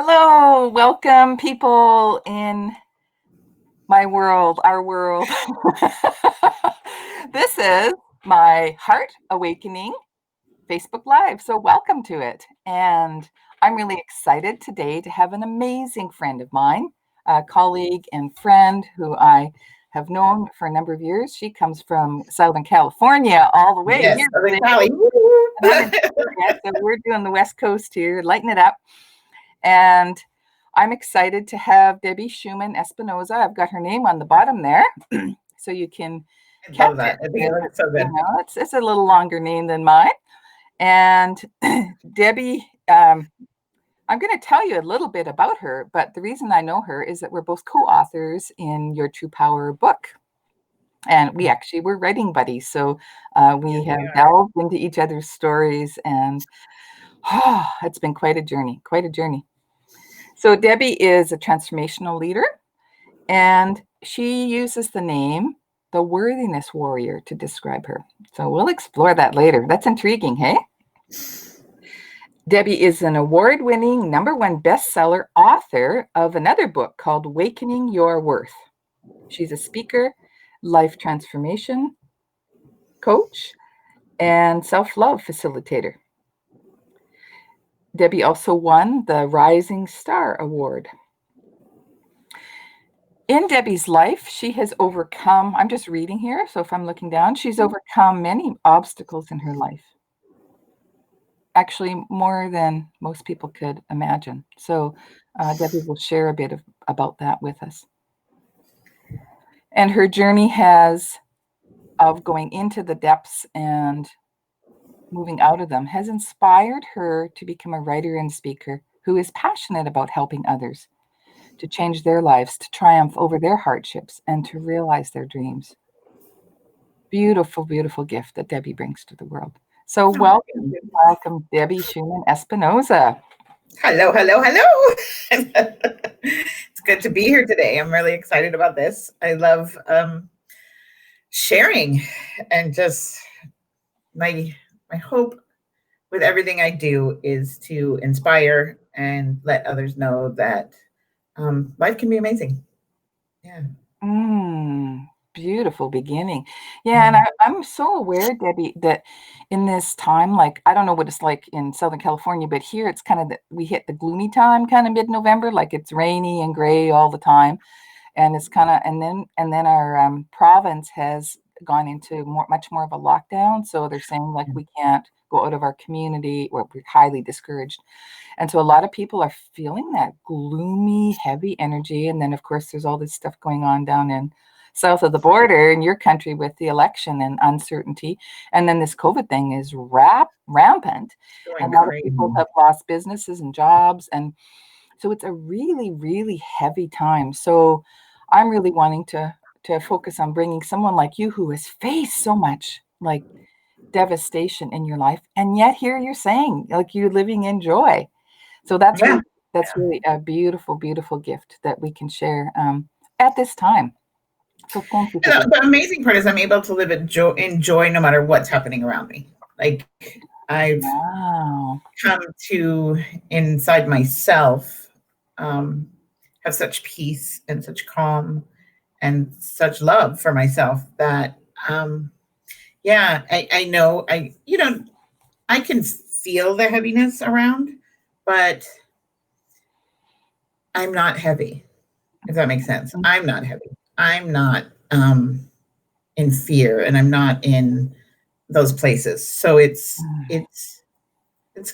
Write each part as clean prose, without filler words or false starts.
Hello, welcome people in my world, our world. This is my Heart Awakening Facebook Live. So, welcome to it. And I'm really excited today to have an amazing friend of mine, a colleague and friend who I have known for a number of years. She comes from Southern California all the way Yes, here Southern today. Cali. And I'm in Florida, so we're doing the West Coast here, lighting it up. And I'm excited to have Debbie Shuman Espinoza. I've got her name on the bottom there, so you can I catch love it. that. I think it looks so good. It's a little longer name than mine. And Debbie, I'm going to tell you a little bit about her, but the reason I know her is that we're both co-authors in Your True Power book. And we actually were writing buddies. So we Yes, have we are. delved into each other's stories, and it's been quite a journey, quite a journey. So Debbie is a transformational leader, and she uses the name the Worthiness Warrior to describe her. So we'll explore that later. That's intriguing, hey? Debbie is an award-winning #1 bestseller author of another book called Awakening Your Worth. She's a speaker, life transformation coach, and self-love facilitator. Debbie also won the Rising Star Award. In Debbie's life, she has overcome, I'm just reading here, so if I'm looking down, she's overcome many obstacles in her life. Actually, more than most people could imagine. So Debbie will share a bit about that with us. And her journey of going into the depths and moving out of them has inspired her to become a writer and speaker who is passionate about helping others to change their lives, to triumph over their hardships, and to realize their dreams. Beautiful, beautiful gift that Debbie brings to the world. So Oh, thank welcome, you. welcome, Debbie Shuman Espinoza. Hello, hello, hello. It's good to be here today. I'm really excited about this. I love sharing and just my hope with everything I do is to inspire and let others know that life can be amazing. Yeah. Beautiful beginning. Yeah, and Yeah. I'm so aware, Debbie, that in this time, like I don't know what it's like in Southern California, but here it's kind of we hit the gloomy time, kind of mid-November, like it's rainy and gray all the time, and it's kind of and then our province has gone into much more of a lockdown, so they're saying like we can't go out of our community, or we're highly discouraged. And so a lot of people are feeling that gloomy, heavy energy. And then, of course, there's all this stuff going on down in south of the border in your country with the election and uncertainty. And then this COVID thing is rampant. Going And a lot of crazy. people have lost businesses and jobs. And so it's a really, really heavy time. So I'm really wanting to focus on bringing someone like you who has faced so much like devastation in your life. And yet here you're saying like you're living in joy. So Yeah. that's Yeah. really a beautiful, beautiful gift that we can share at this time. So thank you for And being. the amazing part is I'm able to live in joy no matter what's happening around me. Like I've Wow. come to inside myself um, have such peace and such calm and such love for myself that yeah, I know I can feel the heaviness around, but I'm not heavy, if that makes sense. I'm not heavy. I'm not in fear and I'm not in those places. So it's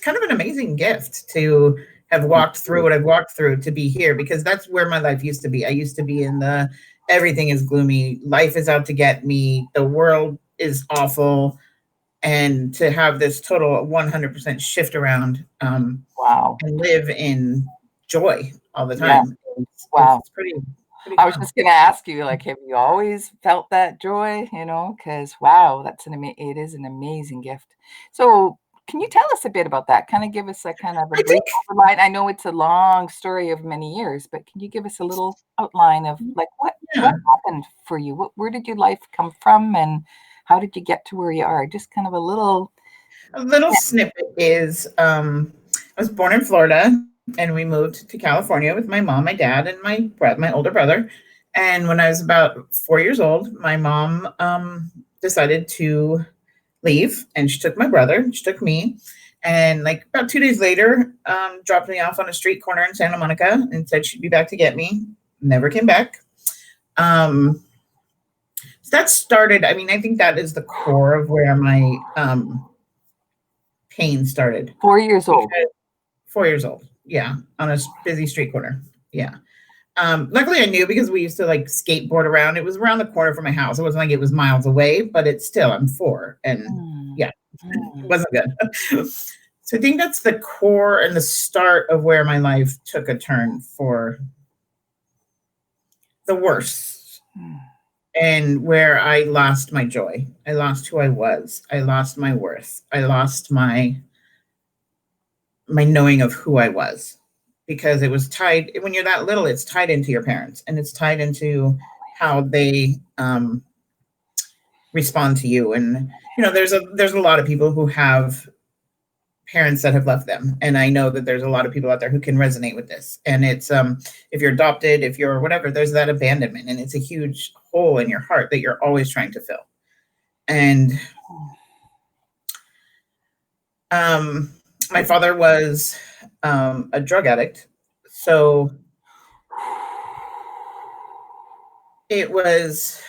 kind of an amazing gift to have walked through what I've walked through to be here because that's where my life used to be. I used to be in the everything is gloomy, life is out to get me, the world is awful, and to have this total 100% shift around Wow. and live in joy all the Yeah. time. Wow. It's pretty I was fun. just going to ask you, like, have you always felt that joy? Because wow, it is an amazing gift. So, can you tell us a bit about that? Kind of give us a kind of a I brief think outline. I know it's a long story of many years, but can you give us a little outline of like what yeah, happened for you? Where did your life come from, and how did you get to where you are? Just kind of a little. a little Yeah. snippet is I was born in Florida and we moved to California with my mom, my dad, and my older brother. And when I was about 4 years old, my mom decided to leave, and she took my brother, she took me, and like about 2 days later, dropped me off on a street corner in Santa Monica and said she'd be back to get me. Never came back. Um, so that started. I mean, I think that is the core of where my pain started. 4 years Because old. 4 years old, yeah, on a busy street corner, yeah. Luckily, I knew because we used to like skateboard around. It was around the corner from my house. It wasn't like it was miles away, but it's still, I'm 4. And Mm, yeah, it mm. wasn't good. So I think that's the core and the start of where my life took a turn for the worse, Mm. and where I lost my joy. I lost who I was. I lost my worth. I lost my knowing of who I was, because it was tied. When you're that little, it's tied into your parents, and it's tied into how they respond to you. And there's a lot of people who have parents that have left them, and I know that there's a lot of people out there who can resonate with this. And it's if you're adopted, if you're whatever, there's that abandonment, and it's a huge hole in your heart that you're always trying to fill. And my father was a drug addict, so it was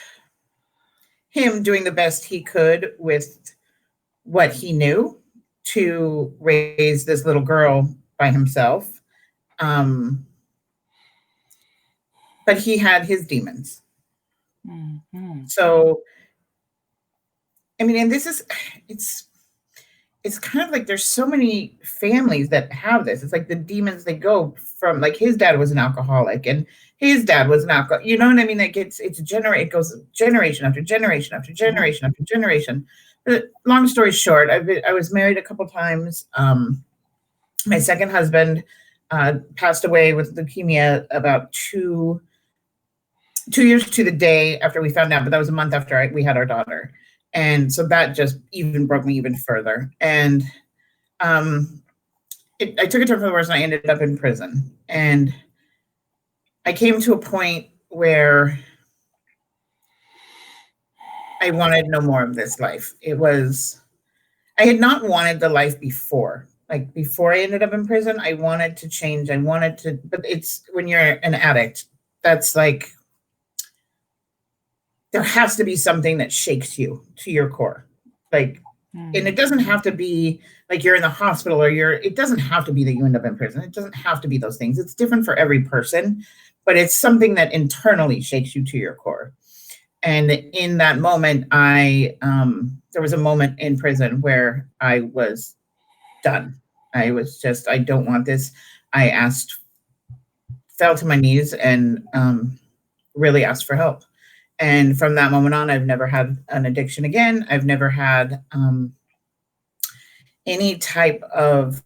him doing the best he could with what he knew to raise this little girl by himself. Um, but he had his demons. Mm, mm. So, I mean, and this is, it's, it's kind of like there's so many families that have this. It's like the demons, they go from, like, his dad was an alcoholic, and his dad was an alcoholic. You know what I mean? Like it goes generation after generation after Mhm. generation after generation. But long story short, I was married a couple times. My second husband passed away with leukemia about 2 years to the day after we found out, but that was a month after we had our daughter. And so that just even broke me even further. And um, I took a turn for the worse, and I ended up in prison. And I came to a point where I wanted no more of this life. I had not wanted the life before. Like before I ended up in prison, I wanted to change. But it's when you're an addict, that's like, there has to be something that shakes you to your core. Like, and Mm. it doesn't have to be like you're in the hospital, it doesn't have to be that you end up in prison. It doesn't have to be those things. It's different for every person, but it's something that internally shakes you to your core. And in that moment, there was a moment in prison where I was done. I don't want this. I fell to my knees, and really asked for help. And from that moment on, I've never had an addiction again. I've never had any type of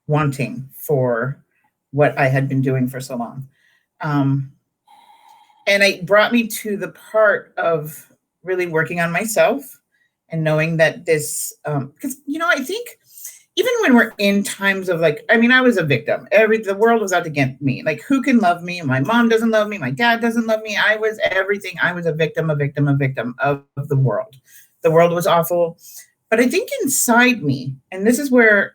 wanting for what I had been doing for so long. Um, and it brought me to the part of really working on myself and knowing that because, I think even when we're in times of, like, I mean, I was a victim. The world was out to get me. Like, who can love me? My mom doesn't love me. My dad doesn't love me. I was everything. I was a victim, a victim of the world. The world was awful. But I think inside me, and this is where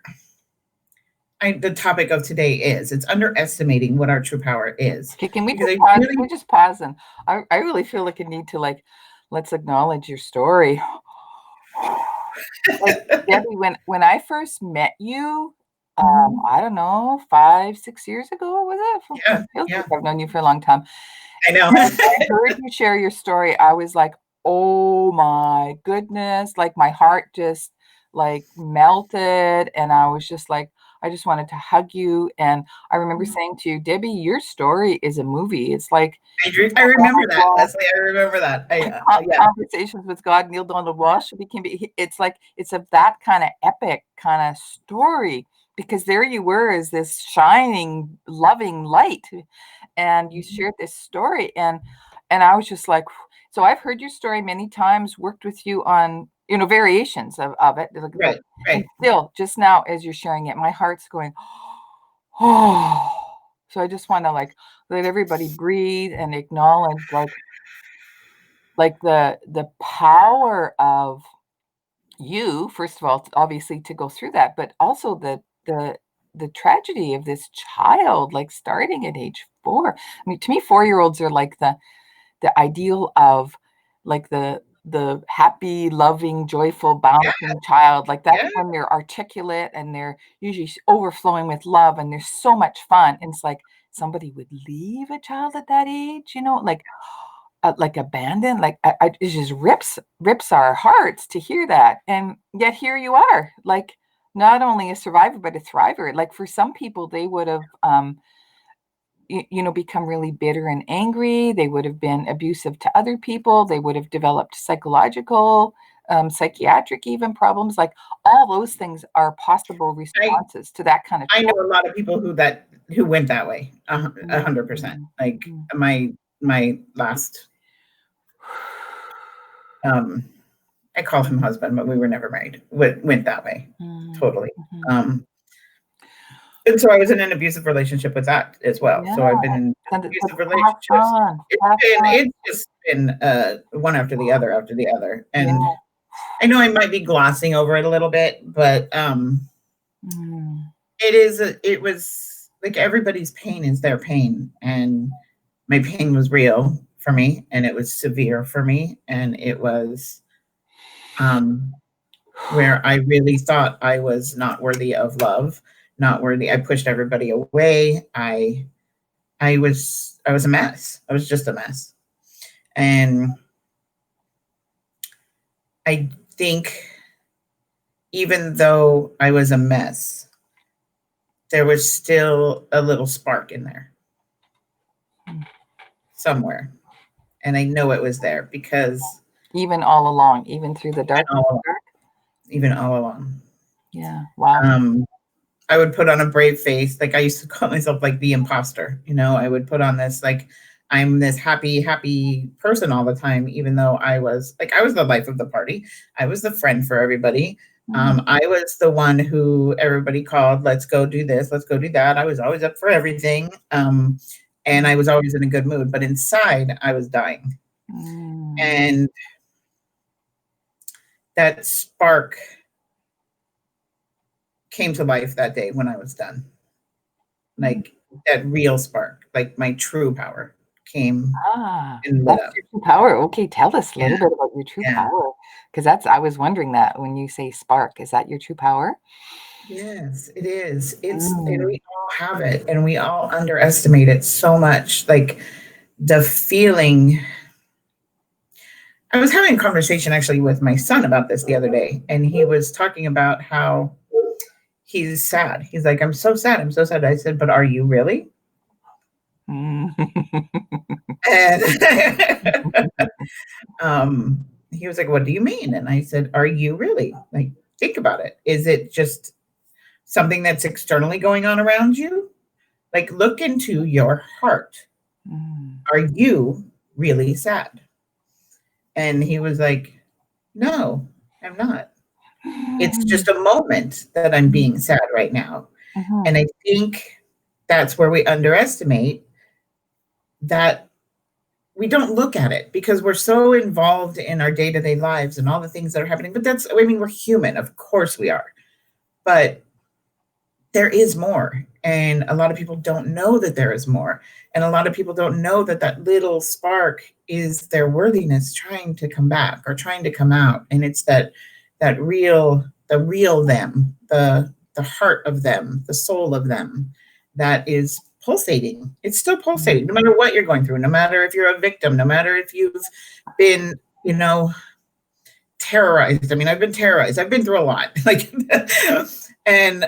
the topic of today is, it's underestimating what our true power is. Okay, can we Because just I pause? Can we really, just pause? And I really feel like a need to, like, let's acknowledge your story. Like, Debbie, when I first met you, I don't know, 5, 6 years ago, was it? yeah, It feels like yeah, I've known you for a long time. I know. And I heard you share your story. I was like, oh my goodness. Like my heart just like melted. And I was just like, I just wanted to hug you. And I remember saying to you, Debbie, your story is a movie. It's like I remember that, Leslie. I remember that. Yeah, Conversations with God, Neil Donald Walsh. It's like it's of that kind of epic kind of story, because there you were as this shining, loving light, and you shared this story, and I was just like, so I've heard your story many times, worked with you on variations of it, right, and right. still just now as you're sharing it, my heart's going, Oh, so I just want to like let everybody breathe and acknowledge like the power of you, first of all, obviously to go through that, but also the tragedy of this child, like starting at age 4. I mean, to me, 4-year-olds are like the ideal of like the happy, loving, joyful, Yeah, bouncing child. Like that's yeah. when they're articulate and they're usually overflowing with love and there's so much fun. And it's like somebody would leave a child at that age, like abandoned. It just rips our hearts to hear that. And yet here you are, like not only a survivor but a thriver. Like for some people, they would have become really bitter and angry. They would have been abusive to other people. They would have developed psychological, psychiatric even problems. Like all those things are possible I responses to that kind of I know trauma. a lot of people who went that way, 100%. Mm, Like mm, my last, um, I call him husband, but we were never married. Went that way, mm, totally. mhm. Um, and so I was in an abusive relationship with that as well. Yeah, So I've been in send it to abusive pass relationships. on, pass on. It's just been one after the other, Yeah. and I know I might be glossing over it a little bit, but Mm, it was like everybody's pain is their pain, and my pain was real for me, and it was severe for me, and it was um where I really thought I was not worthy of love, not worthy. I pushed everybody away. I was a mess. I was just a mess. And I think even though I was a mess, there was still a little spark in there mm. somewhere. And I know it was there because Even all along, even through the even darkness. all, even all along. Yeah. Wow. Um, I would put on a brave face. Like I used to call myself like the imposter. I would put on this like I'm this happy, happy person all the time, even though I was the life of the party. I was the friend for everybody. Mm, I was the one who everybody called, let's go do this, let's go do that. I was always up for everything. And mm, I was always in a good mood. But inside I was dying. mm. And that spark came to life that day when I was done. Mm. Like that real spark, like my true power came and lit That's up. your true power. Okay, tell us a Yeah, little bit about your true yeah. power. Because I was wondering that when you say spark, is that your true power? Yes, it is. And Mm, we all have it, and we all underestimate it so much. Like the feeling. I was having a conversation actually with my son about this the other day, and he was talking about how he's sad. He's like, I'm so sad. I'm so sad. I said, but are you really? mm. And he was like, what do you mean? And I said, are you really? Like, think about it. Is it just something that's externally going on around you? Like, look into your heart. Mm. Are you really sad? And he was like, no, I'm not. It's just a moment that I'm being sad right now. Mhm, And I think that's where we underestimate that we don't look at it because we're so involved in our day to day lives and all the things that are happening. But I mean, we're human. Of course we are. But there is more. And a lot of people don't know that there is more. And a lot of people don't know that that little spark is their worthiness trying to come back or trying to come out. And it's the real them, the heart of them, the soul of them that is pulsating. It's still pulsating, no matter what you're going through, no matter if you're a victim, no matter if you've been, terrorized. I mean, I've been terrorized. I've been through a lot. Like and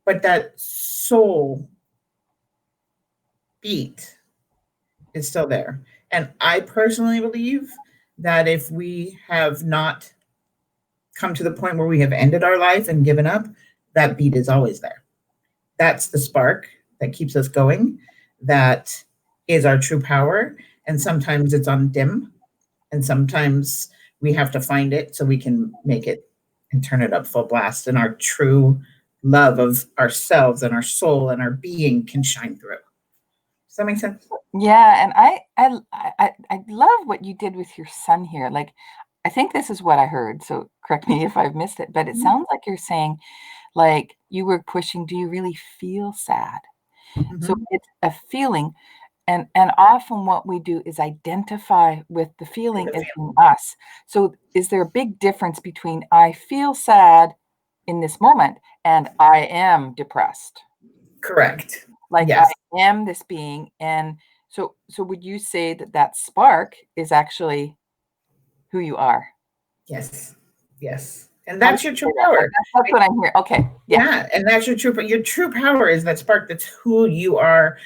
but that soul beat is still there. And I personally believe that if we have not come to the point where we have ended our life and given up, that beat is always there. That's the spark that keeps us going. That is our true power. And sometimes it's on dim, and sometimes we have to find it so we can make it and turn it up full blast. And our true love of ourselves and our soul and our being can shine through. Does that make sense? Yeah, and I love what you did with your son here. Like, I think this is what I heard, so correct me if I've missed it, but it sounds like you're saying, like, you were pushing, do you really feel sad? So Mm-hmm. it's a feeling, and often what we do is identify with the feeling as in us. So is there a big difference between I feel sad in this moment and I am depressed? Correct. Like I Yes. am this being, and so would you say that that spark is actually who you are? Yes. Yes. And How would that's your you true say that? power. That's what I'm hearing. Okay, yeah. Yeah, and that's your true power is that spark. That's who you are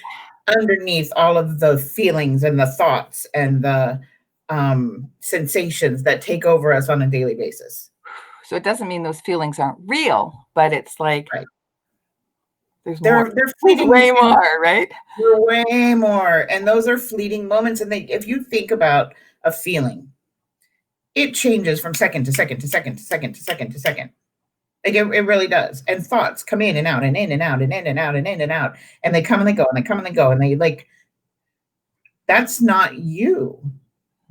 underneath all of the feelings and the thoughts and the sensations that take over us on a daily basis. So it doesn't mean those feelings aren't real, but it's like Right. there's more. They're There's fleeting. way more, right? They're way more, and those are fleeting moments. And they, if you think about a feeling, it changes from second to second to second to second to second to second. Like it really does. And thoughts come in and out and in and out and in and out and in and out. And they come and they go and they come and they go. And they like, that's not you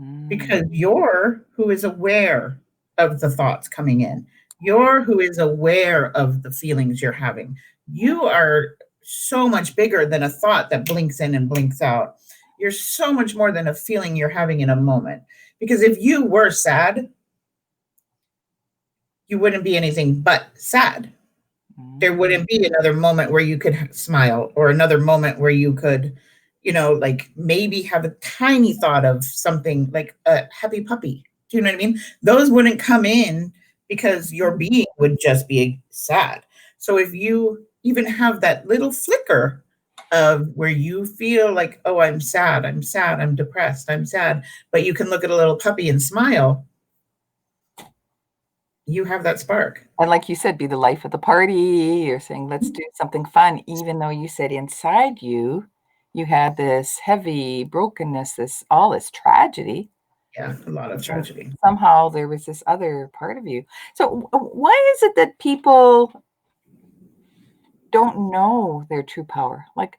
Mm. because you're who is aware of the thoughts coming in. You're who is aware of the feelings you're having. You are so much bigger than a thought that blinks in and blinks out. You're so much more than a feeling you're having in a moment. Because if you were sad, you wouldn't be anything but sad. There Mm. wouldn't be another moment where you could smile or another moment where you could, like maybe have a tiny thought of something like a happy puppy. Do you know what I mean? Those wouldn't come in because your being would just be sad. So if you even have that little flicker of where you feel like, oh, I'm sad, I'm depressed, I'm sad, but you can look at a little puppy and smile, you have that spark. And like you said, be the life of the party. You're saying, let's do something fun, even though you said inside you, you had this heavy brokenness, this tragedy. Yeah, a lot of But tragedy. somehow there was this other part of you. So why is it that people don't know their true power? Like,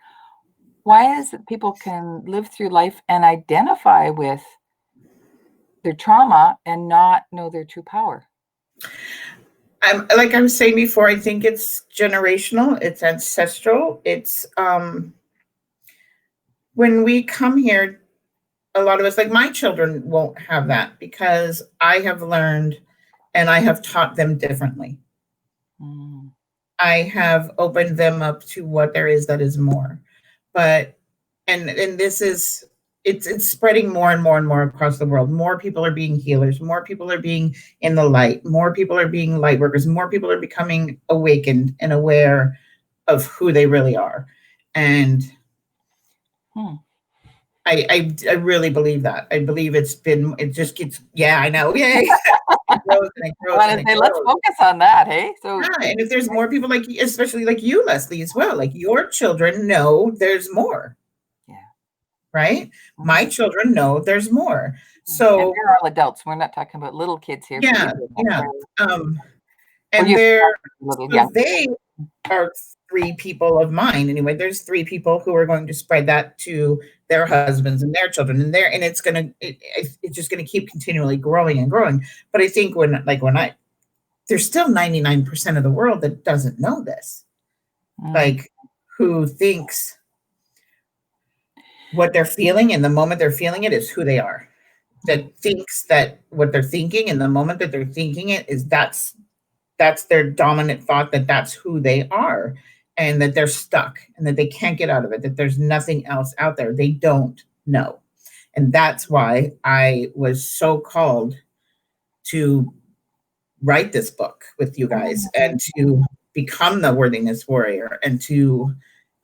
why is it people can live through life and identify with their trauma and not know their true power? Like I was saying before, I think it's generational, it's ancestral. It's when we come here, a lot of us, like my children, won't have that because I have learned and I have taught them differently. Mm. I have opened them up to what there is that is more. But and this is it's spreading more and more and more across the world. More people are being healers, more people are being in the light, more people are being light workers, more people are becoming awakened and aware of who they really are. And Hmm. I really believe that. I believe it just gets, yeah, I know. Yay. It grows and it I grows want and to it say, let's grows. focus on that, hey? So, Yeah, and if there's more people like, especially like you, Leslie, as well, like your children know there's more, yeah. right? Mhm. My children know there's more. And So they're all adults. We're not talking about little kids here for you. yeah, yeah. Um, Well, and you they're a little so young. they are three people of mine anyway. There's three people who are going to spread that to their husbands and their children, and it's gonna it's just gonna keep continually growing and growing. But I think when I there's still 99% of the world that doesn't know this, Mm. like who thinks what they're feeling and the moment they're feeling it is who they are. That thinks that what they're thinking and the moment that they're thinking it is that's their dominant thought, that that's who they are and that they're stuck and that they can't get out of it, that there's nothing else out there. They don't know. And that's why I was so called to write this book with you guys Mm. and to become the worthiness warrior and to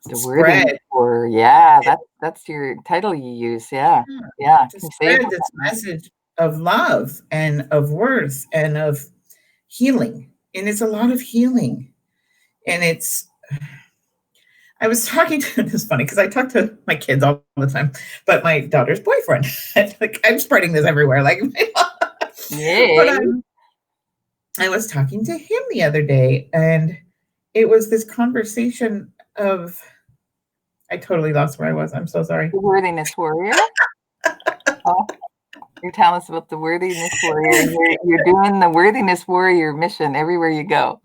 The wording spread for, yeah, that's your title you use. Yeah. Yeah. to Can you say spread about this that? message of love and of worth and of healing. And it's a lot of healing. And I was talking to it's funny because I talk to my kids all the time, but my daughter's boyfriend, like I'm spreading this everywhere, like, but Yay. I was talking to him the other day, and it was this conversation of, I totally lost where I was. I'm so sorry. The worthiness warrior. Oh, you're telling us about the worthiness warrior. You're doing the worthiness warrior mission everywhere you go,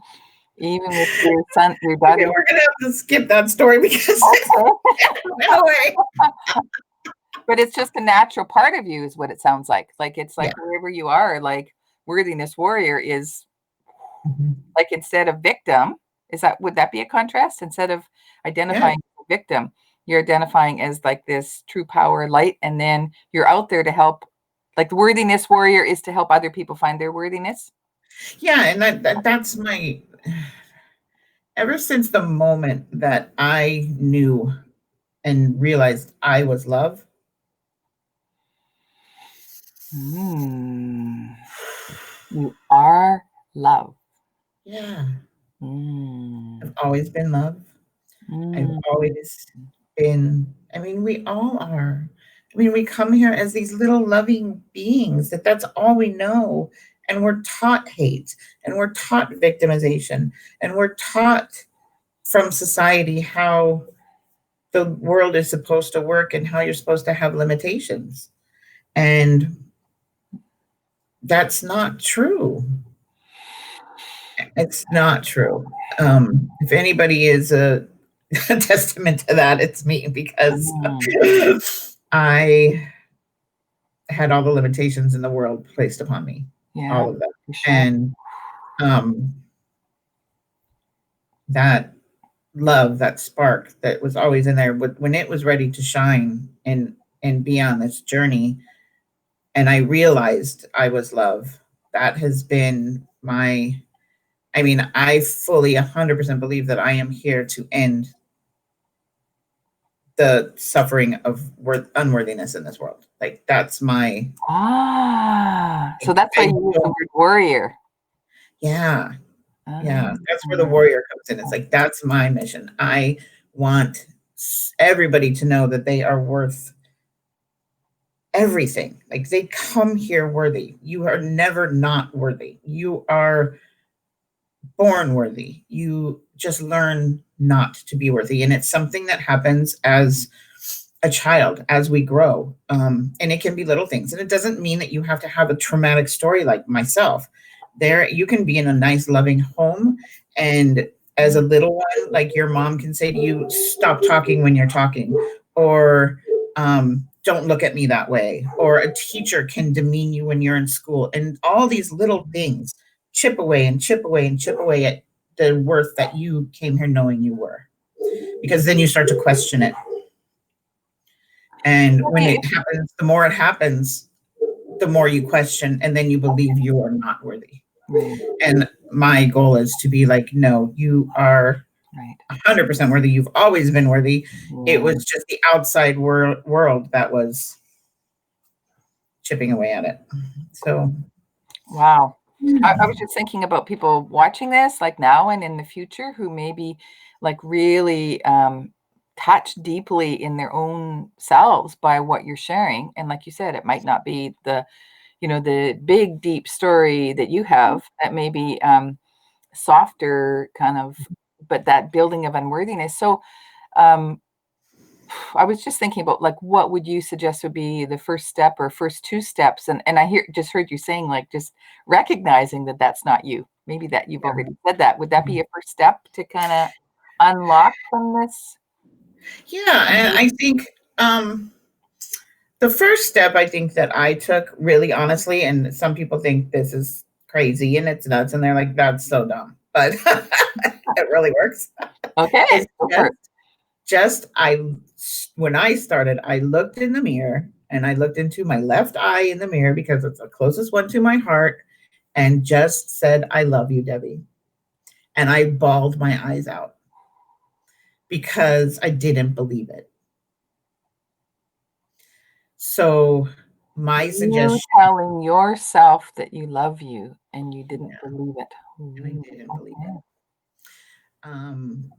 even with your son, your Okay, daughter. we're gonna have to skip that story because Okay. it went away. But it's just a natural part of you, is what it sounds like. Like it's Yeah. like wherever you are, like worthiness warrior is Mhm. like instead of victim, is that would that be a contrast? Instead of Yeah. identifying as a victim, you're identifying as like this true power light, and then you're out there to help. Like the worthiness warrior is to help other people find their worthiness. Yeah, and that's my, ever since the moment that I knew and realized I was love, Mm. You are love. yeah, I've Mm. always been love. I've Mm. always been, I mean, we all are. I mean, we come here as these little loving beings, that's all we know. And we're taught hate, and we're taught victimization, and we're taught from society how the world is supposed to work and how you're supposed to have limitations. And that's not true. It's not true. If anybody is a testament to that, it's me, because Mm. I had all the limitations in the world placed upon me, Yeah, all of them. for sure. And um, that love, that spark that was always in there, when it was ready to shine and be on this journey, and I realized I was love, that has been my, I mean, I fully 100% believe that I am here to end the suffering of unworthiness in this world. Like that's my, Ah, so that's why I you use the don't, word warrior. yeah, Ah, yeah, that's where the warrior comes in. It's like that's my mission. I want everybody to know that they are worth everything. Like they come here worthy. You are never not worthy. You are born worthy. You just learn not to be worthy. And it's something that happens as a child, as we grow. And it can be little things. And it doesn't mean that you have to have a traumatic story like myself. There, you can be in a nice, loving home. And as a little one, like your mom can say to you, stop talking when you're talking, or don't look at me that way. Or a teacher can demean you when you're in school. And all these little things chip away and chip away and chip away at the worth that you came here knowing you were. Because then you start to question it. And when okay. it happens, the more it happens, the more you question, and then you believe you are not worthy. Right, And my goal is to be like, no, you are right. 100% worthy. You've always been worthy. It Yeah. was just the outside world that was chipping away at it. So, Wow. I was mm, just thinking about people watching this, like now and in the future, who maybe like really touch deeply in their own selves by what you're sharing. And like you said, it might not be the, the big deep story that you have. That may be softer kind of, but that building of unworthiness. So um, I was just thinking about like what would you suggest would be the first step or first two steps, and I just heard you saying like just recognizing that that's not you. Maybe that you've yeah. already said that. Would that be a first step to kind of unlock from this? Yeah, and I think the first step I think that I took, really honestly, and some people think this is crazy and it's nuts, and they're like, that's so dumb. But it really works. Okay, Is go for it. just I when I started, I looked in the mirror and I looked into my left eye in the mirror because it's the closest one to my heart, and just said, I love you, Debbie. And I bawled my eyes out because I didn't believe it. So my You suggestion, telling yourself that you love you and you didn't yeah, believe it. and I Ooh, didn't believe it. okay. Um,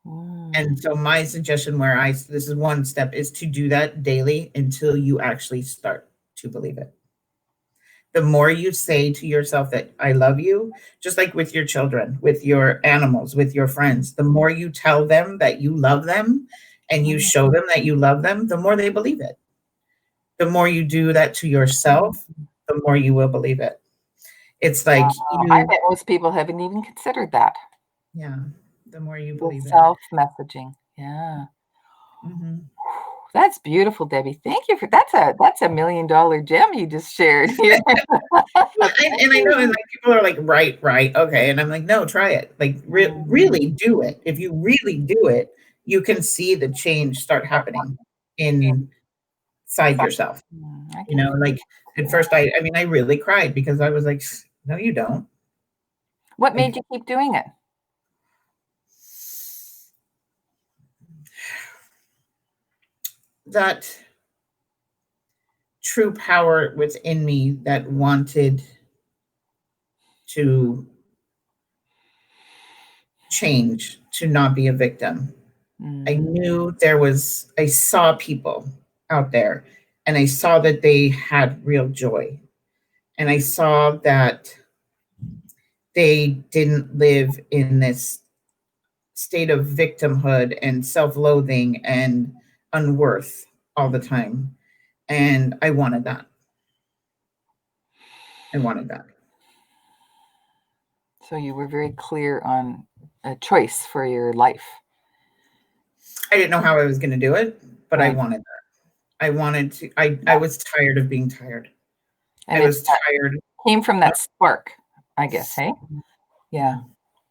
Mm, and so my suggestion, where this is one step, is to do that daily until you actually start to believe it. The more you say to yourself that I love you, just like with your children, with your animals, with your friends, the more you tell them that you love them and you Mm, show them that you love them, the more they believe it. The more you do that to yourself, the more you will believe it. It's like wow. I you, bet most people haven't even considered that. yeah, the more you The believe it. self-messaging. Yeah. Hmm. That's beautiful, Debbie. Thank you for that's a $1 million gem you just shared here. Well, Thank and I know, and you. like people are like, right, okay, and I'm like, no, try it. Like, Mm, really do it. If you really do it, you can see the change start happening inside yourself. I You can know, feel like at first, I mean, I really cried because I was like, no, you don't. what made Like you keep doing it? that true power within me that wanted to change, to not be a victim. I Mm, knew I saw people out there and I saw that they had real joy. And I saw that they didn't live in this state of victimhood and self loathing and unworth all the time. And I wanted that. I wanted that. so you were very clear on a choice for your life, I didn't know how I was going to do it, but I right? wanted that. I wanted to, I Yeah. was tired of being tired. And I it was tired. came from that spark, I guess, hey? Yeah, Yeah.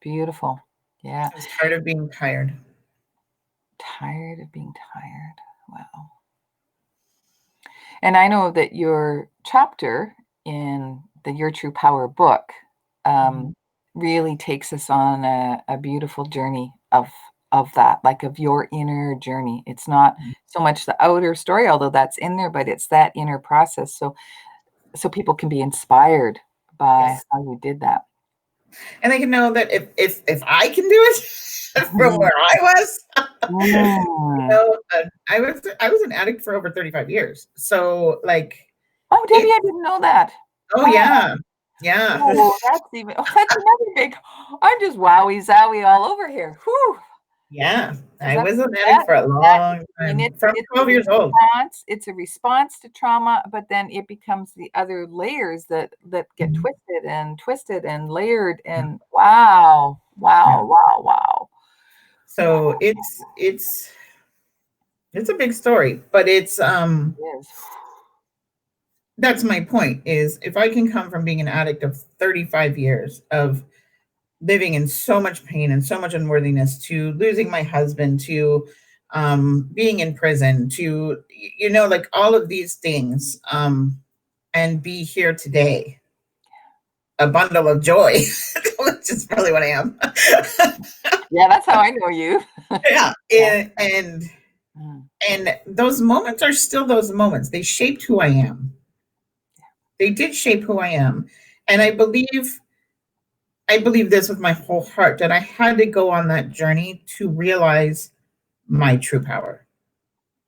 beautiful. Yeah. I was tired of being tired. Tired of being tired. Wow. And I know that your chapter in the Your True Power book Mhm. um, really takes us on a beautiful journey of that, like of your inner journey. It's not so much the outer story, although that's in there, but it's that inner process. So people can be inspired by Yes. how you did that. And I can know that if I can do it from Mhm. where I was, you Mm. know, I was an addict for over 35 years. So like Oh, Debbie, it. I didn't know that. Oh Wow. yeah, yeah, Oh, that's another big. I'm just wowie zowie all over here. Whew. yeah. Because I that's was an addict that for a that is, long I mean, time, from it's a 12 years old. response. It's a response to trauma, but then it becomes the other layers that get Mhm. twisted and layered. And wow, Yeah. wow, wow, wow. Wow, So it's a big story, but it's it is. that's my point. Is if I can come from being an addict of 35 years of living in so much pain and so much unworthiness, to losing my husband, to being in prison, to like all of these things, and be here today, a bundle of joy, which is probably what I am. Yeah, that's how I know you. Yeah, Yeah. Mm. and those moments are still those moments. They shaped who I am. They did shape who I am, and I believe this with my whole heart, that I had to go on that journey to realize my true power.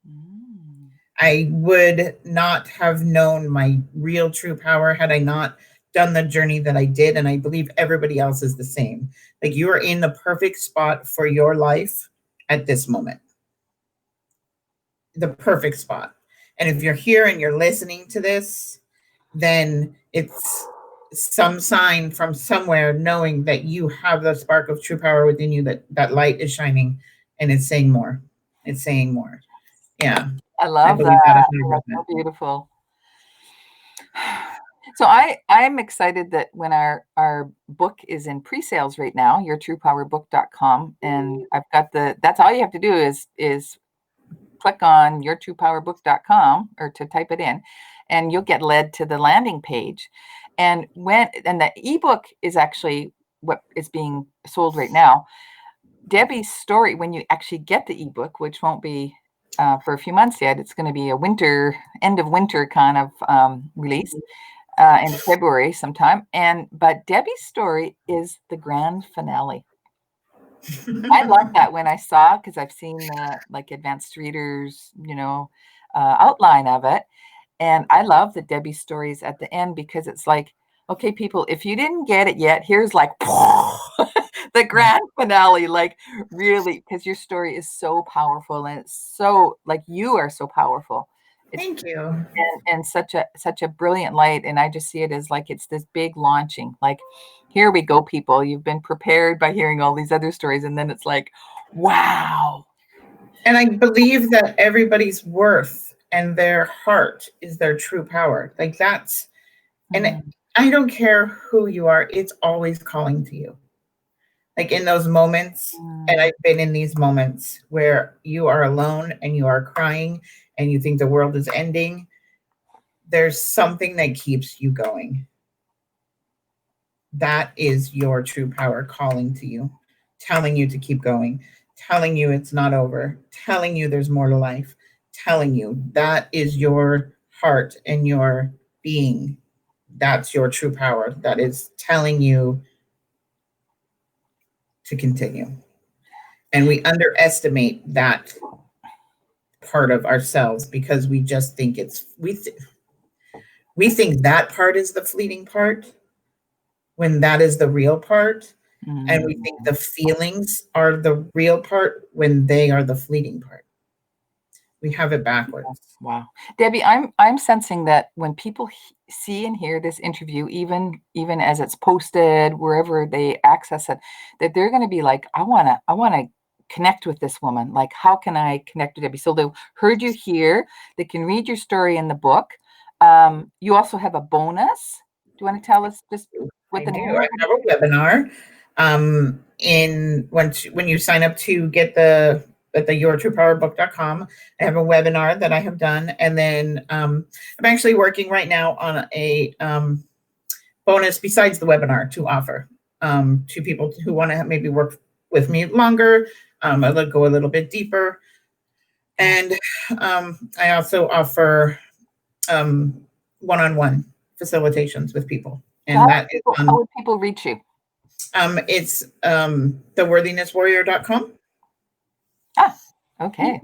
Mm. I would not have known my real true power had I not done the journey that I did. And I believe everybody else is the same. Like, you are in the perfect spot for your life at this moment, the perfect spot. And if you're here and you're listening to this, then it's some sign from somewhere knowing that you have the spark of true power within you, that light is shining and it's saying more. It's saying more. Yeah, I I love that. believe that That's so 100%. beautiful. So I'm excited that when our book is in pre-sales right now, yourtruepowerbook.com, and I've got that's all you have to do is click on yourtruepowerbook.com or to type it in, and you'll get led to the landing page. And the ebook is actually what is being sold right now. Debbie's story, when you actually get the ebook, which won't be for a few months yet, it's going to be a end of winter kind of release, end of February sometime. But Debbie's story is the grand finale. I like that when I saw, because I've seen the like advanced readers, outline of it. And I love the Debbie stories at the end because it's like, okay, people, if you didn't get it yet, here's like the grand finale, like really, because your story is so powerful and it's so like you are so powerful. It's Thank you. and such a brilliant light. And I just see it as like it's this big launching. Like, here we go, people. You've been prepared by hearing all these other stories, and then it's like, wow. And I believe that everybody's worth and their heart is their true power. Like that's, and Mm, I don't care who you are, it's always calling to you. Like in those moments, and mm, I've been in these moments where you are alone and you are crying and you think the world is ending, there's something that keeps you going. That is your true power calling to you, telling you to keep going, telling you it's not over, telling you there's more to life, telling you that is your heart and your being. That's your true power. That is telling you to continue. And we underestimate that part of ourselves because we just think we think that part is the fleeting part when that is the real part. And we think mm. the feelings are the real part when they are the fleeting part. We have it backwards. Wow. Debbie, I'm sensing that when people see and hear this interview, even as it's posted wherever they access it, that they're going to be like, I want to connect with this woman. Like, how can I connect with Debbie? So they heard you here. They can read your story in the book. You also have a bonus. Do you want to tell us just what I the do. name I of have a webinar. In when you sign up to get the at the yourtruepowerbook.com, I have a webinar that I have done, and then I'm actually working right now on a bonus besides the webinar to offer to people who want to maybe work with me longer. I'll go a little bit deeper, and I also offer one-on-one facilitations with people, So and that is how on would people reach you? it's theworthinesswarrior.com. Ah, okay.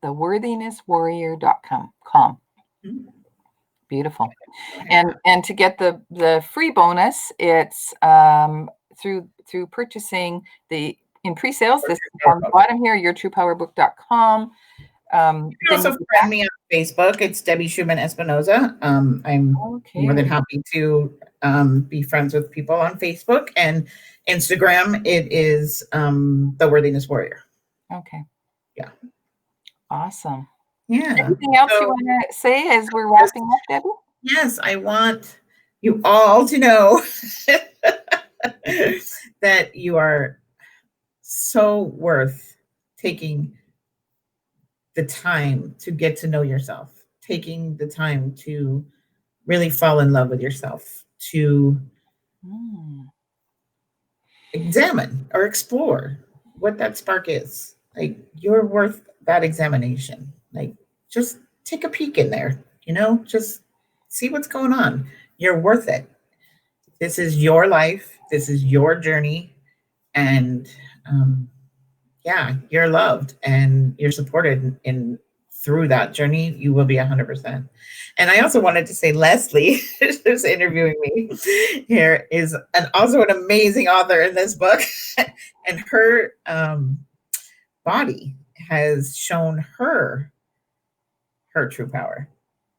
Theworthinesswarrior.com. Beautiful. And to get the free bonus, it's through purchasing the in pre-sales. This is on the bottom here, yourtruepowerbook.com. You can Then also you friend me on Facebook. It's Debbie Shuman Espinoza. I'm more than okay. happy to be friends with people on Facebook and Instagram. It is the Worthiness Warrior. Okay. Yeah. Awesome. Yeah. Anything else you So want to say as we're just, wrapping up, Debbie? yes, I want you all to know that you are so worth taking the time to get to know yourself, taking the time to really fall in love with yourself, to Mm, examine or explore what that spark is. Like you're worth that examination. Like just take a peek in there, just see what's going on. You're worth it. This is your life. This is your journey. And yeah, you're loved and you're supported in through that journey. You will be 100%. And I also wanted to say, Leslie, who's interviewing me here, is also an amazing author in this book, and her body has shown her true power,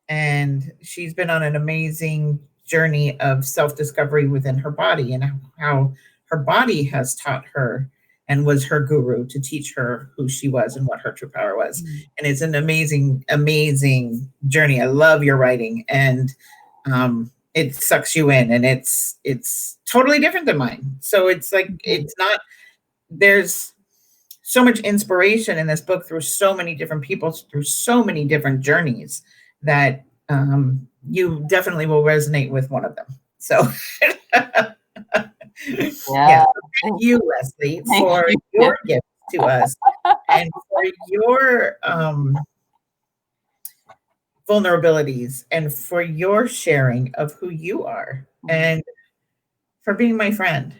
and she's been on an amazing journey of self-discovery within her body and how her body has taught her and was her guru to teach her who she was and what her true power was. mm, And it's an amazing journey. I love your writing, and it sucks you in, and it's totally different than mine. So it's like mhm. it's not there's so much inspiration in this book through so many different people, through so many different journeys that you definitely will resonate with one of them. So, yeah, Yeah. thank you, Leslie, Thank for you. your gift to us and for your vulnerabilities and for your sharing of who you are Mm, and for being my friend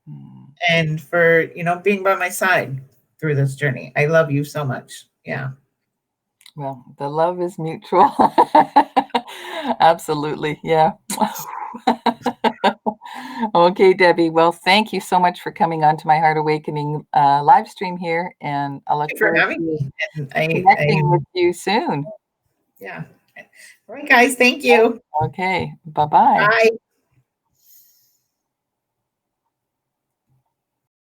mm. and for being by my side through this journey. I love you so much. Yeah. Well, the love is mutual. Absolutely. Yeah. Okay, Debbie. Well, thank you so much for coming on to my Heart Awakening live stream here, and I look Thank you for forward having to me. And connecting with you soon. yeah. All right, guys. Thank you. Okay. Bye-bye. Bye.